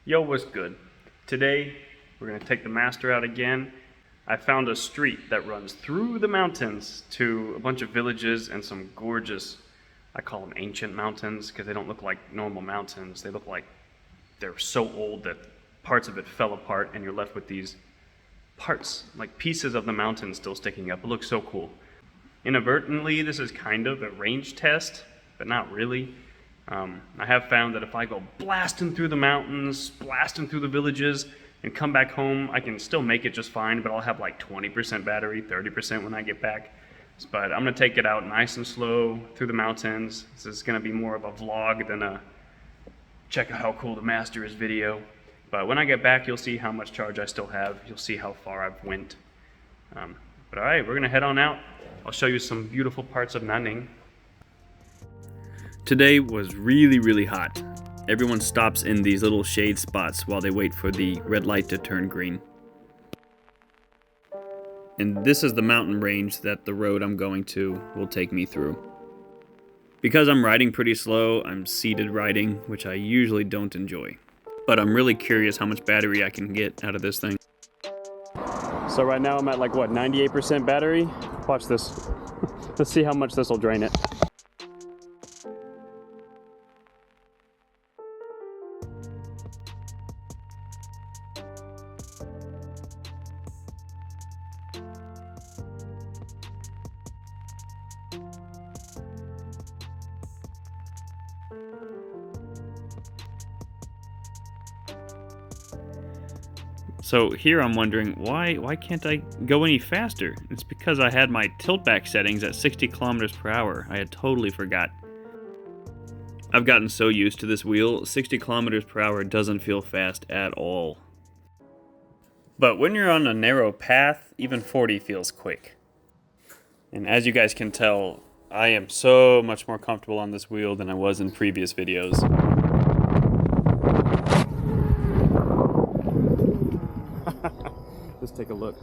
Yo, what's good? Today, we're gonna take the Master out again. I found a street that runs through the mountains to a bunch of villages and some gorgeous, I call them ancient mountains because they don't look like normal mountains. They look like they're so old that parts of it fell apart and you're left with these parts, like pieces of the mountain still sticking up. It looks so cool. Inadvertently, this is kind of a range test, but not really. I have found that if I go blasting through the mountains, blasting through the villages, and come back home, I can still make it just fine, but I'll have like 20% battery, 30% when I get back. But I'm gonna take it out nice and slow through the mountains. This is gonna be more of a vlog than a check out how cool the Master is video. But when I get back, you'll see how much charge I still have. You'll see how far I've went. But all right, we're gonna head on out. I'll show you some beautiful parts of Nanning. Today was really hot. Everyone stops in these little shade spots while they wait for the red light to turn green. And this is the mountain range that the road I'm going to will take me through. Because I'm riding pretty slow, I'm seated riding, which I usually don't enjoy. But I'm really curious how much battery I can get out of this thing. So right now I'm at like what, 98% battery? Watch this. Let's see how much this will drain it. So here I'm wondering, why can't I go any faster? It's because I had my tilt back settings at 60 kilometers per hour. I had totally forgot. I've gotten so used to this wheel, 60 kilometers per hour doesn't feel fast at all. But when you're on a narrow path, even 40 feels quick. And as you guys can tell, I am so much more comfortable on this wheel than I was in previous videos. Let's take a look.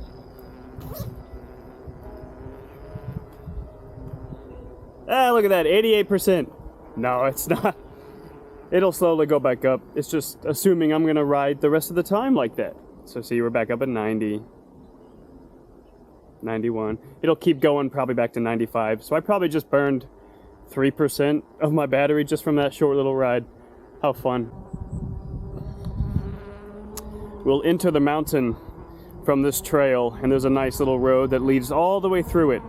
Ah, look at that, 88%. No, it's not. It'll slowly go back up. It's just assuming I'm gonna ride the rest of the time like that. So see, we're back up at 90. 91. It'll keep going probably back to 95. So I probably just burned 3% of my battery just from that short little ride. How fun. We'll enter the mountain from this trail, and there's a nice little road that leads all the way through it.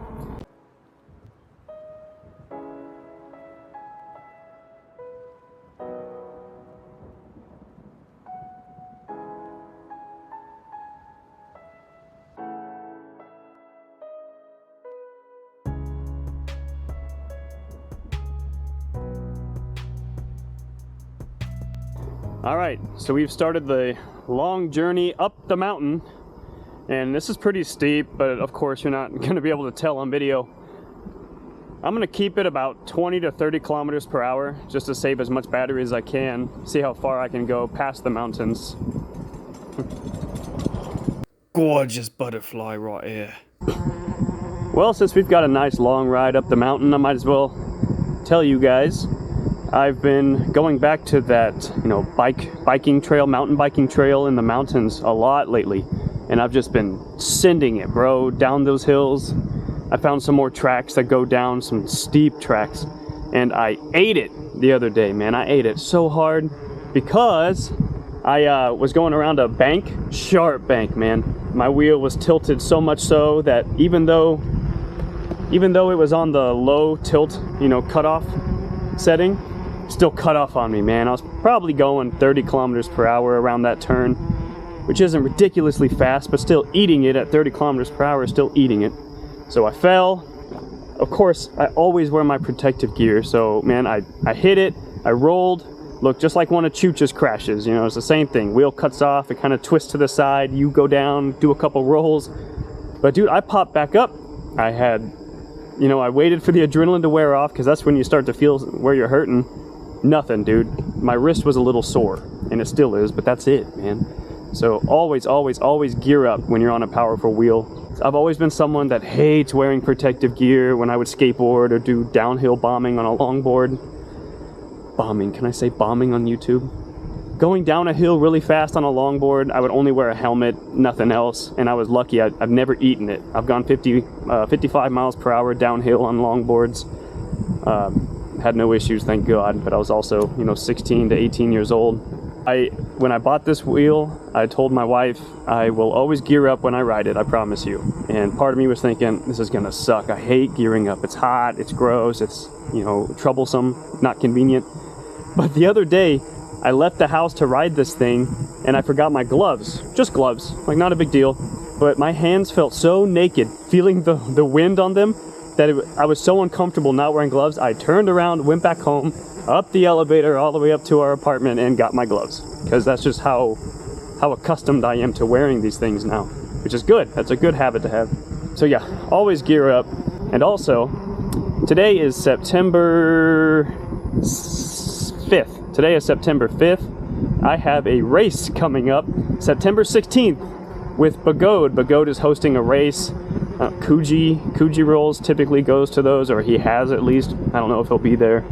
All right, so we've started the long journey up the mountain. And this is pretty steep, but of course you're not going to be able to tell on video. I'm going to keep it about 20 to 30 kilometers per hour just to save as much battery as I can. See how far I can go past the mountains. Gorgeous butterfly right here. Well, since we've got a nice long ride up the mountain, I might as well tell you guys. I've been going back to that, biking trail, mountain biking trail in the mountains a lot lately. And I've just been sending it, bro, down those hills. I found some more tracks that go down, some steep tracks. And I ate it the other day, man. I ate it so hard because I was going around a bank, sharp bank, man. My wheel was tilted so much so that even though it was on the low tilt, cutoff setting, still cut off on me, man. I was probably going 30 kilometers per hour around that turn, which isn't ridiculously fast, but still eating it at 30 kilometers per hour, still eating it. So I fell. Of course, I always wear my protective gear, so man, I hit it, I rolled. Look, just like one of Chooch's crashes, it's the same thing. Wheel cuts off, it kind of twists to the side, you go down, do a couple rolls. But dude, I popped back up. I waited for the adrenaline to wear off, because that's when you start to feel where you're hurting. Nothing, dude. My wrist was a little sore, and it still is, but that's it, man. So always gear up when you're on a powerful wheel. I've always been someone that hates wearing protective gear when I would skateboard or do downhill bombing on a longboard. Bombing, can I say bombing on YouTube? going down a hill really fast on a longboard, I would only wear a helmet, nothing else, and I was lucky. I've never eaten it. I've gone 55 miles per hour downhill on longboards. Had no issues, thank God, but I was also, 16 to 18 years old. When I bought this wheel, I told my wife, I will always gear up when I ride it, I promise you. And part of me was thinking, this is gonna suck. I hate gearing up. It's hot, it's gross, it's, troublesome, not convenient. But the other day, I left the house to ride this thing, and I forgot my gloves. Just gloves, like not a big deal. But my hands felt so naked, feeling the wind on them, that I was so uncomfortable not wearing gloves. I turned around, went back home, up the elevator all the way up to our apartment, and got my gloves, because that's just how accustomed I am to wearing these things now, which is good. That's a good habit to have. So yeah, always gear up. And also, today is September 5th. Today is September 5th. I have a race coming up September 16th with Begode. Begode is hosting a race. Kuji Rolls typically goes to those, or he has at least. I don't know if he'll be there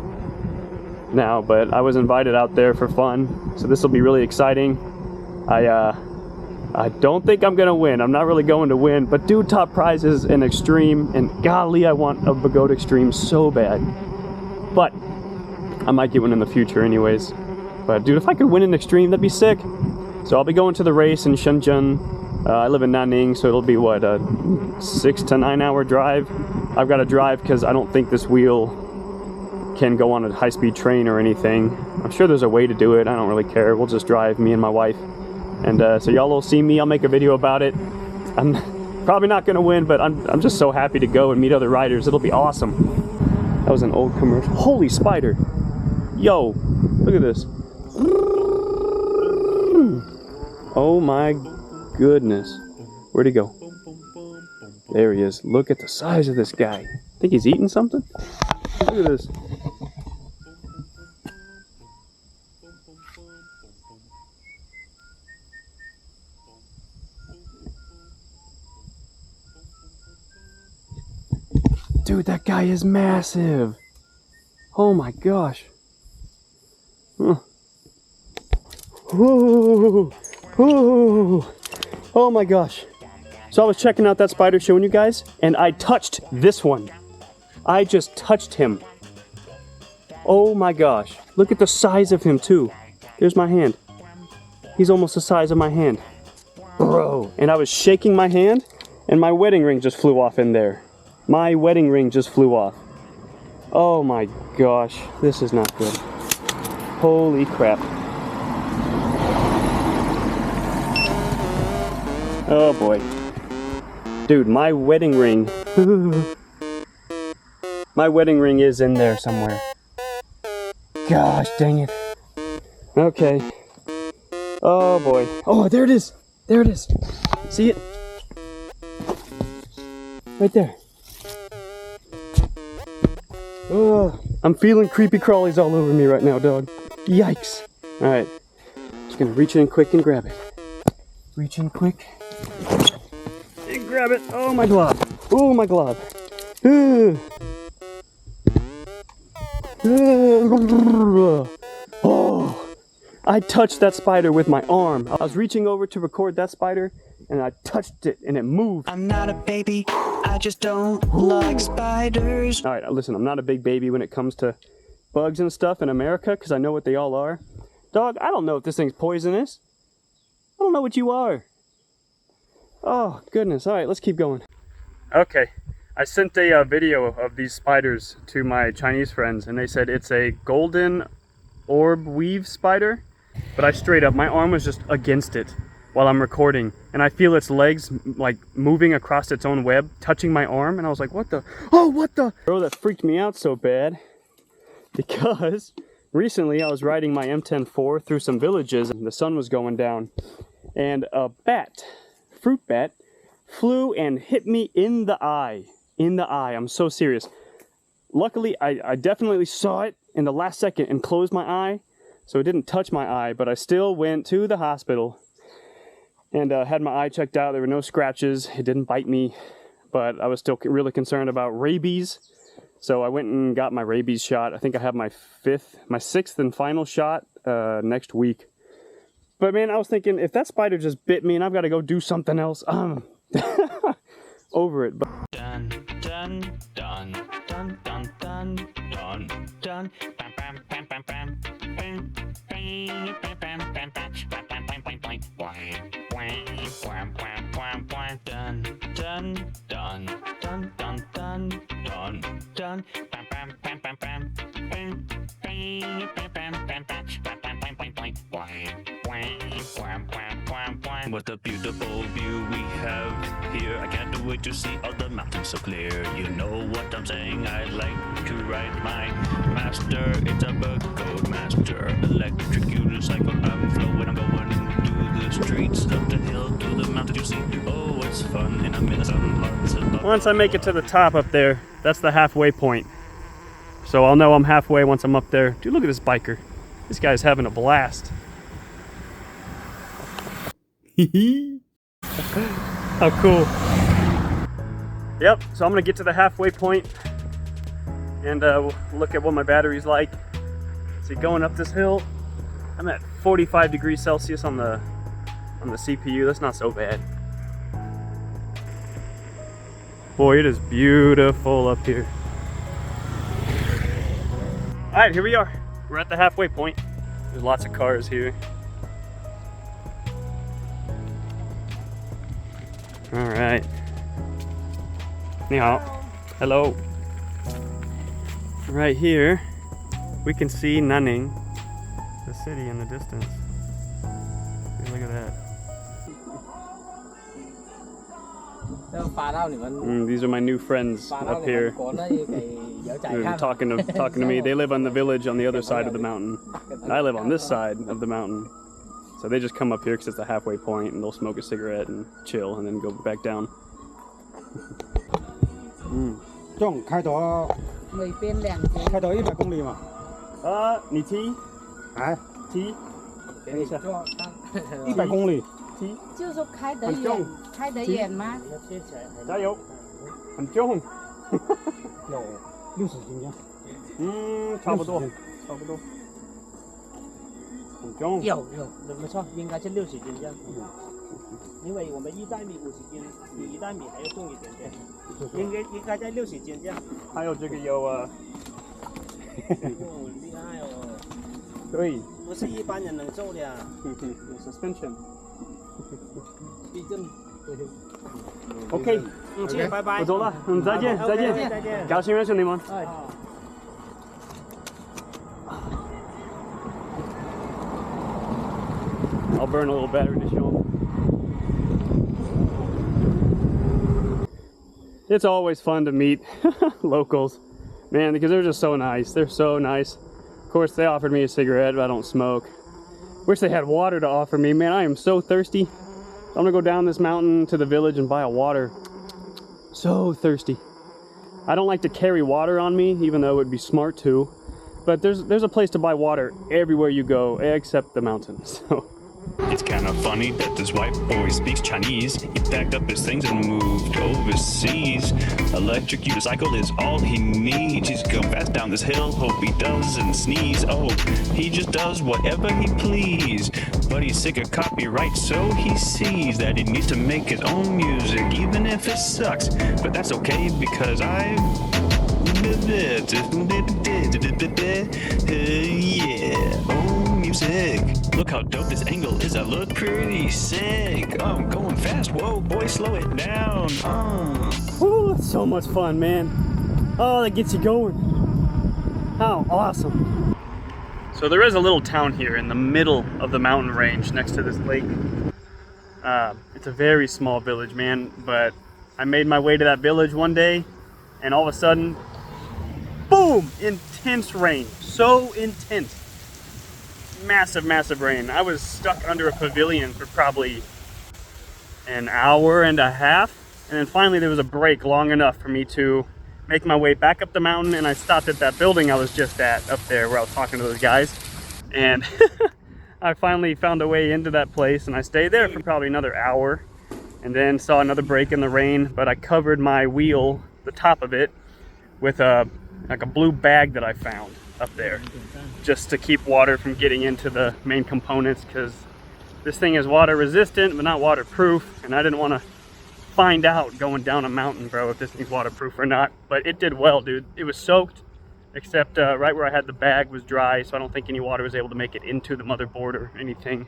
now, but I was invited out there for fun, so this will be really exciting. I don't think I'm gonna win. I'm not really going to win, but dude, top prize is an Extreme, and golly, I want a Begode Extreme so bad. But I might get one in the future anyways. But dude, if I could win an Extreme, that'd be sick. So I'll be going to the race in Shenzhen. I live in Nanning, so it'll be what, a 6 to 9 hour drive. I've got to drive because I don't think this wheel can go on a high-speed train or anything. I'm sure there's a way to do it. I don't really care. We'll just drive, me and my wife. And so y'all will see me. I'll make a video about it. I'm probably not going to win, but I'm just so happy to go and meet other riders. It'll be awesome. That was an old commercial. Holy spider. Yo, look at this. Oh my goodness. Where'd he go? There he is. Look at the size of this guy. Think he's eating something? Look at this. Dude, that guy is massive. Oh my gosh. Huh. Ooh. Ooh. Oh my gosh. So I was checking out that spider, showing you guys, and I touched this one. I just touched him. Oh my gosh. Look at the size of him too. There's my hand. He's almost the size of my hand. Bro. And I was shaking my hand, and my wedding ring just flew off in there. My wedding ring just flew off. Oh my gosh. This is not good. Holy crap. Oh boy. Dude, my wedding ring. My wedding ring is in there somewhere. Gosh dang it. Okay. Oh boy. Oh, there it is. There it is. See it? Right there. Oh, I'm feeling creepy crawlies all over me right now, dog. Yikes. Alright. Just gonna reach in quick and grab it. Reach in quick. And grab it. Oh, my glove. Oh, my glove. Oh, I touched that spider with my arm. I was reaching over to record that spider, and I touched it, and it moved. I'm not a baby. I just don't like spiders. All right, listen, I'm not a big baby when it comes to bugs and stuff in America, because I know what they all are. Dog, I don't know if this thing's poisonous. I don't know what you are. Oh, goodness. All right, let's keep going. Okay, I sent a video of these spiders to my Chinese friends, and they said it's a golden orb weave spider. But I straight up, my arm was just against it while I'm recording, and I feel its legs like moving across its own web, touching my arm, and I was like, what the? Oh, what the? Bro, that freaked me out so bad, because recently I was riding my M10-4 through some villages, and the sun was going down, and a bat, fruit bat, flew and hit me in the eye. In the eye. I'm so serious. Luckily, I definitely saw it in the last second and closed my eye, so it didn't touch my eye, but I still went to the hospital and had my eye checked out. There were no scratches. It didn't bite me, but I was still really concerned about rabies. So I went and got my rabies shot. I think I have my sixth and final shot next week. But man, I was thinking, if that spider just bit me and I've got to go do something else, over it. But Dun dun dun dun dun dun dun dun. Bam bam bam bam bam. Bam bam bam bam bam bam. Bam bam bam bam bam. Wham wham wham wham wham. Dun dun dun dun dun dun dun dun. Bam bam bam bam bam. Bam bam bam bam bam bam. Bam bam bam bam bam. Wham wham wham wham wham. What a beautiful view we have here. I can't wait to see all the mountains so clear. You know what I'm saying? I'd like to ride my master. It's a Begode Master. Electric unicycle. I'm flowing. I'm going into the streets, up the hill to the mountain. You see? Oh, it's fun. And I'm in the sun. Lots of love. once I make it to the top up there, that's the halfway point. So I'll know I'm halfway once I'm up there. Dude, look at this biker. This guy's having a blast. How cool. Yep, so I'm gonna get to the halfway point and look at what my battery's like. See, going up this hill, I'm at 45 degrees Celsius on the CPU. That's not so bad. Boy, it is beautiful up here. All right, here we are. We're at the halfway point. There's lots of cars here. All right. Ni hao. Hello. Right here, we can see Nanning, the city in the distance. See, look at that. These are my new friends up here. They're talking to me. They live on the village on the other side of the mountain. I live on this side of the mountain. So they just come up here because it's the halfway point, and they'll smoke a cigarette and chill, and then go back down. 中开到100公里嘛？你踢？哎，踢？等一下。100公里。踢？就是说开得远吗？加油！很重。有60斤斤。差不多，差不多。很重。有，没错，应该是60斤这样。因为我们1袋米50斤，比1袋米还要重一点点，应该在60斤这样。还有这个有哦，厉害哦！对，不是一般人能做的呀。suspension。地震。OK， 谢谢，拜拜。我走了，再见，再见，再见。高兴认识你们。I'll burn a little battery to show them. It's always fun to meet locals, man, because they're just so nice. They're so nice. Of course, they offered me a cigarette, but I don't smoke. Wish they had water to offer me. Man, I am so thirsty. I'm gonna go down this mountain to the village and buy a water. So thirsty. I don't like to carry water on me, even though it would be smart to. But there's a place to buy water everywhere you go, except the mountains. So. It's kind of funny that this white boy speaks Chinese. He packed up his things and moved overseas. Electric unicycle is all he needs. He's going fast down this hill, hope he doesn't sneeze. Oh, he just does whatever he please. But he's sick of copyright, so he sees that he needs to make his own music, even if it sucks. But that's okay, because I... yeah, oh, music. Look how dope this angle is. I look pretty sick. Oh, I'm going fast. Whoa, boy, slow it down. Ooh, that's so much fun, man. Oh, that gets you going. How awesome. So there is a little town here in the middle of the mountain range next to this lake. It's a very small village, man, but I made my way to that village one day, and all of a sudden, boom! Intense rain. So intense. Massive, massive rain. I was stuck under a pavilion for probably an hour and a half, and then finally there was a break long enough for me to make my way back up the mountain, and I stopped at that building I was just at up there where I was talking to those guys, and I finally found a way into that place, and I stayed there for probably another hour, and then saw another break in the rain, but I covered my wheel, the top of it, with like a blue bag that I found up there, just to keep water from getting into the main components, because This thing is water resistant, but not waterproof, and I didn't want to find out going down a mountain, bro, if this thing's waterproof or not. But it did well, dude. It was soaked, except right where I had the bag was dry, so I don't think any water was able to make it into the motherboard or anything.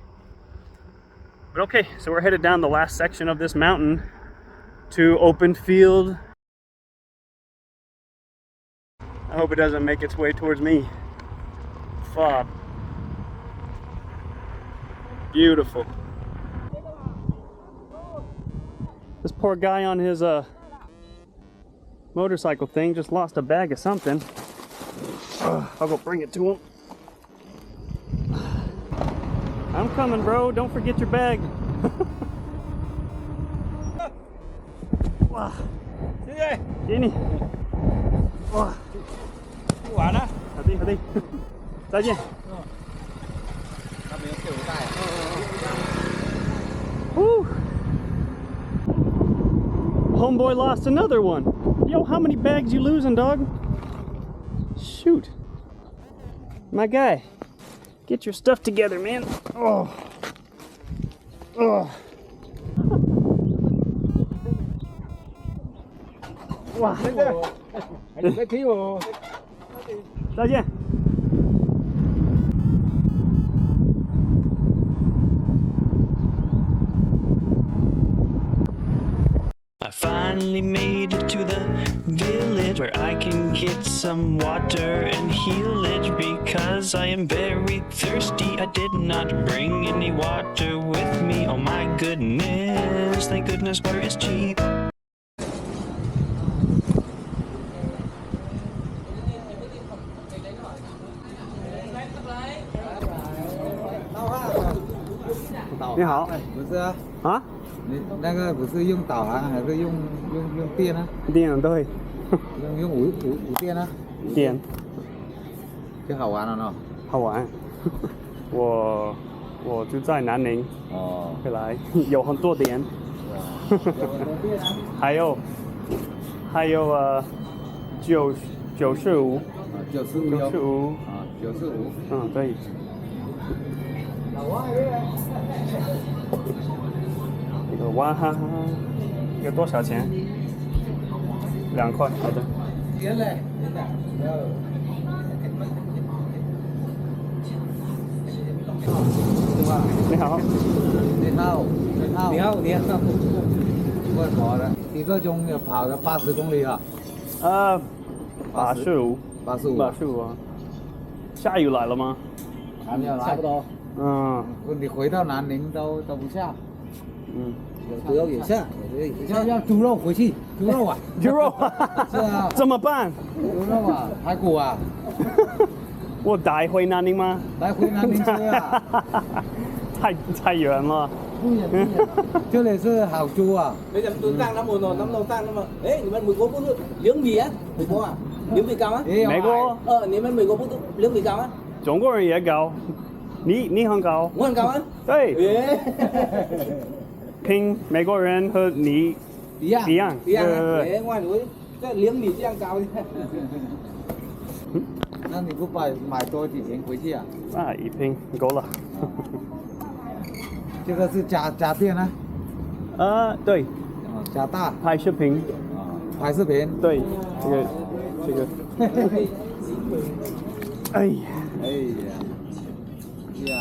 But okay, so we're headed down the last section of this mountain to open field. I hope it doesn't make its way towards me. Fob. Beautiful. This poor guy on his motorcycle thing just lost a bag of something. I'll go bring it to him. I'm coming, bro. Don't forget your bag. Wow. Jenny. Wow. 不玩了。好的，好的。再见。他没有给我带。Woo. Homeboy lost another one. Yo, how many bags you losing, dog? Shoot. My guy. Get your stuff together, man. Oh. Oh. Wow. 你在给我。再见。I finally made it to the village where I can get some water and healage because I am very thirsty. I did not bring any water with me. Oh my goodness, thank goodness water is cheap. Ni hao. 不是啊，啊？你那个不是用导航还是用电啊？电对。用无电啊？电。就好玩了呢。好玩。我就在南宁。哦。会来，有很多点。还有95。95。95。95。嗯，对。这个哇哈哈，有多少钱？2块，好的。你好。你好。问好的，1个钟要跑个80公里啊？85啊。下雨来了吗？还没有来。差不多。嗯。你回到南宁都不下。嗯。有时候也下，要猪肉回去，猪肉啊，猪肉，是啊，怎么办？猪肉啊，排骨啊，我带回南宁吗？带回南宁吃啊，太远了。不远，这里是好猪啊。Bây giờ tôi sang năm đầu sang năm mà, đấy,你们美国不是零米啊，美国啊，零米高啊？美国？你们美国不是零米高啊？中国人也高，你很高。我很高啊？对。拼美国人和你一样，对，外国这0米这样高的。那你不买多几瓶回去啊？啊，一瓶够了。这个是家电啊？对。加大。拍视频。拍视频。对，这个。哎呀。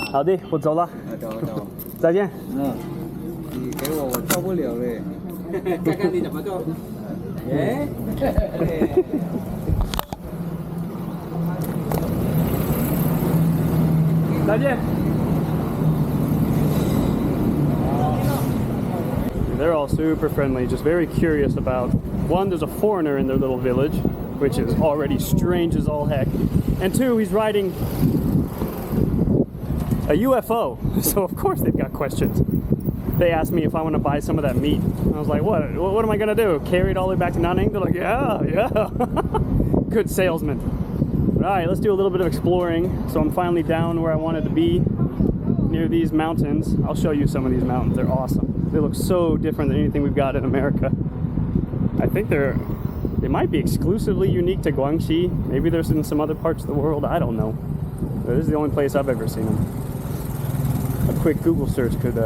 好的，我走了。走。再见。你给我做不了嘞。看看你怎么做。再见。They're all super friendly, just very curious about, one, there's a foreigner in their little village, which is already strange as all heck, and two, he's riding a UFO, so of course they've got questions. They asked me if I want to buy some of that meat. I was like, what am I going to do? Carry it all the way back to Nanning? They're like, yeah. Good salesman. But all right, let's do a little bit of exploring. So I'm finally down where I wanted to be, near these mountains. I'll show you some of these mountains. They're awesome. They look so different than anything we've got in America. I think they might be exclusively unique to Guangxi. Maybe there's in some other parts of the world. I don't know. But this is the only place I've ever seen them. quick Google search could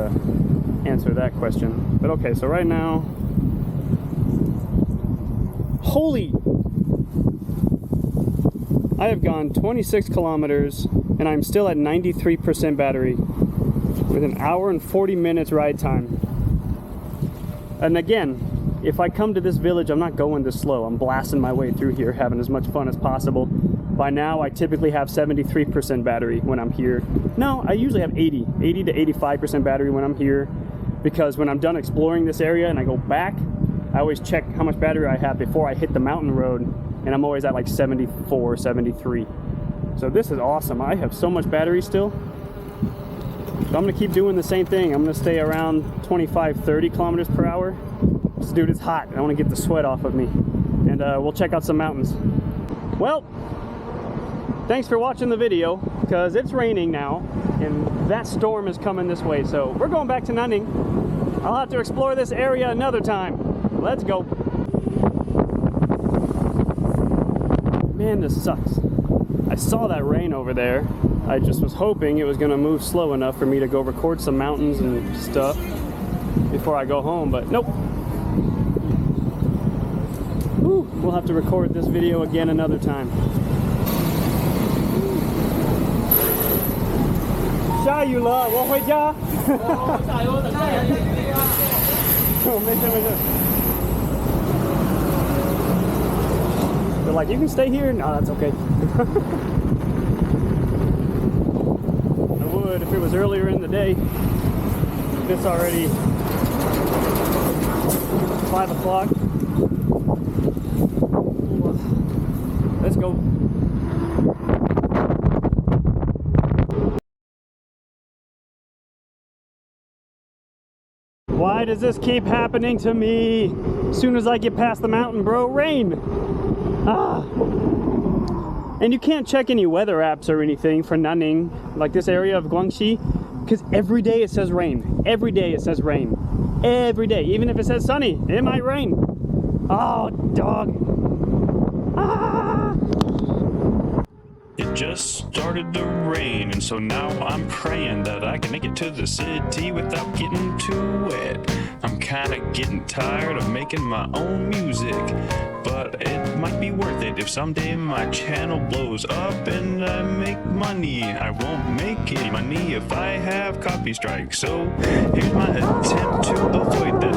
answer that question. But okay, so right now, holy, I have gone 26 kilometers and I'm still at 93% battery with an hour and 40 minutes ride time. And again, if I come to this village, I'm not going this slow. I'm blasting my way through here, having as much fun as possible. By now, I typically have 73% battery when I'm here. No, I usually have 80 to 85% battery when I'm here, because when I'm done exploring this area and I go back, I always check how much battery I have before I hit the mountain road, and I'm always at like 74, 73. So this is awesome. I have so much battery still. So I'm gonna keep doing the same thing. I'm gonna stay around 25, 30 kilometers per hour. This dude is hot. I wanna get the sweat off of me. And we'll check out some mountains. Well, thanks for watching the video, because it's raining now and that storm is coming this way. So we're going back to Nanning. I'll have to explore this area another time. Let's go. Man, this sucks. I saw that rain over there. I just was hoping it was gonna move slow enough for me to go record some mountains and stuff before I go home, but nope. Whew, we'll have to record this video again another time. 下雨了，我回家。加油，等下雨。没事没事。They're like, you can stay here. No, that's okay. I would if it was earlier in the day. It's already 5 o'clock. Let's go. Why does this keep happening to me? As soon as I get past the mountain, bro, rain. Ah. And you can't check any weather apps or anything for Nanning, like this area of Guangxi, because every day it says rain. Every day it says rain. Every day. Even if it says sunny, it might rain. Oh, dog. Ah. It just started to rain, and so now I'm praying that I can make it to the city without getting too wet. I'm kinda getting tired of making my own music, but it might be worth it if someday my channel blows up and I make money. I won't make any money if I have copy strikes, so here's my attempt to avoid that.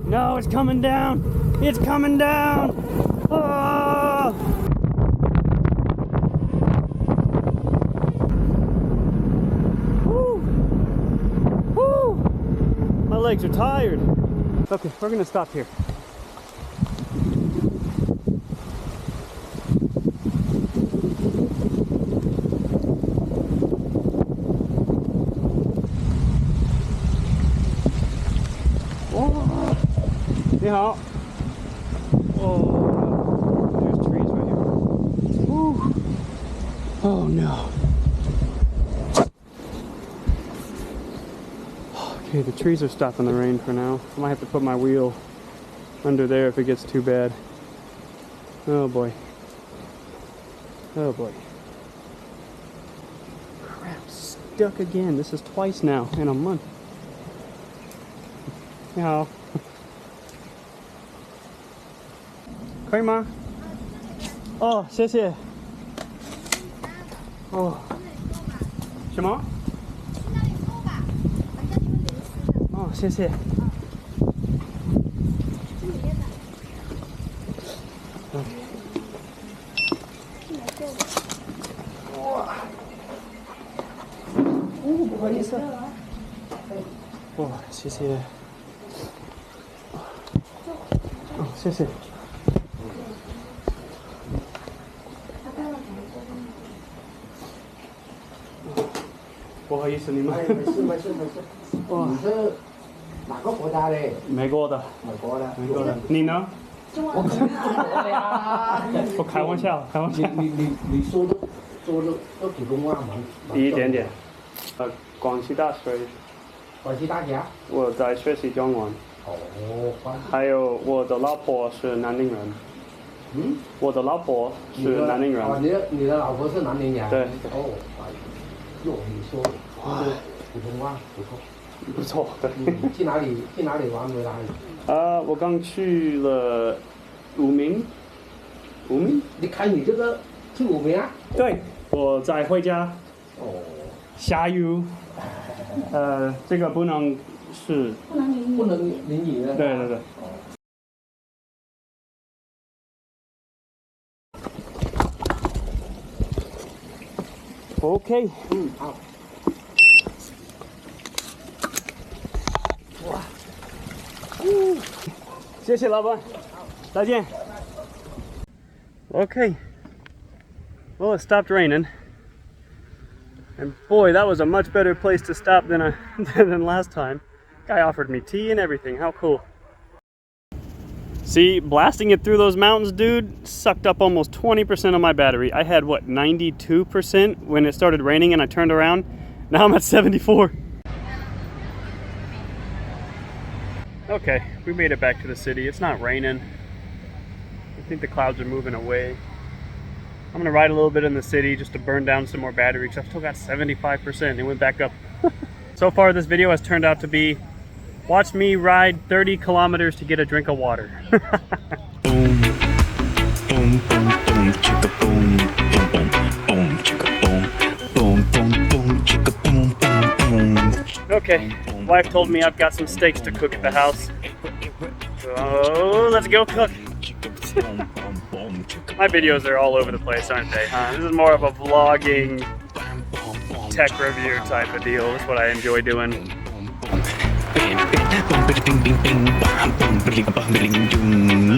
No, it's coming down. It's coming down. Oh. My legs are tired. Okay, we're gonna stop here. Oh, 你好. Oh, there's trees right here. Woo. Oh no. Okay, the trees are stopping the rain for now. I might have to put my wheel under there if it gets too bad. Oh boy. Oh boy. Crap, stuck again. This is twice now in a month. 你好。可以吗？哦，谢谢。哦。什么？ 哦，谢谢。哇！哦，不好意思。哇，谢谢。哦，谢谢。不好意思，你们。没事没事没事。哇。你是哪个国家的？美国的。美国的。美国的。你呢？我中国的呀。我开玩笑，开玩笑。你说的都普通话吗？一点点。广西大学。广西大学。我在学习中文。哦。还有我的老婆是南宁人。我的老婆是南宁人。哦，你的老婆是南宁人。对。哦。哟，你说普通话不错。不错。去哪里玩回来？我刚去了武鸣。武鸣？你看你这个去武鸣啊？对，我在回家。哦。下雨。这个不能是。不能淋雨的。对对对。OK。好。哇。谢谢老板。再见。Okay. Well, it stopped raining. And boy, that was a much better place to stop than than last time. Guy offered me tea and everything. How cool. See, blasting it through those mountains, dude, sucked up almost 20% of my battery. I had, what, 92% when it started raining and I turned around? Now I'm at 74. Okay, we made it back to the city. It's not raining. I think the clouds are moving away. I'm gonna ride a little bit in the city just to burn down some more battery because I've still got 75%. It went back up. So far this video has turned out to be watch me ride 30 kilometers to get a drink of water. Boom, boom, boom, boom, chicka boom, boom, boom, boom, chicka boom, boom, boom, boom, chicka boom, boom, boom. Okay, wife told me I've got some steaks to cook at the house. So let's go cook. My videos are all over the place, aren't they? This is more of a vlogging, tech review type of deal. That's what I enjoy doing.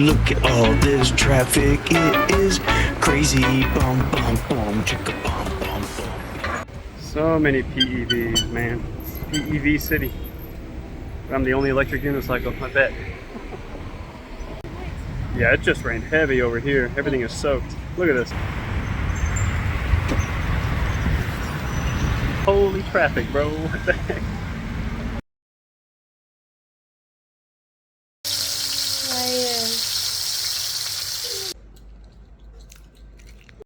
Look at all this traffic, it is crazy. So many PEVs, man. It's PEV city. I'm the only electric unicycle, I bet. Yeah, it just rained heavy over here. Everything is soaked. Look at this. Holy traffic, bro. What the heck?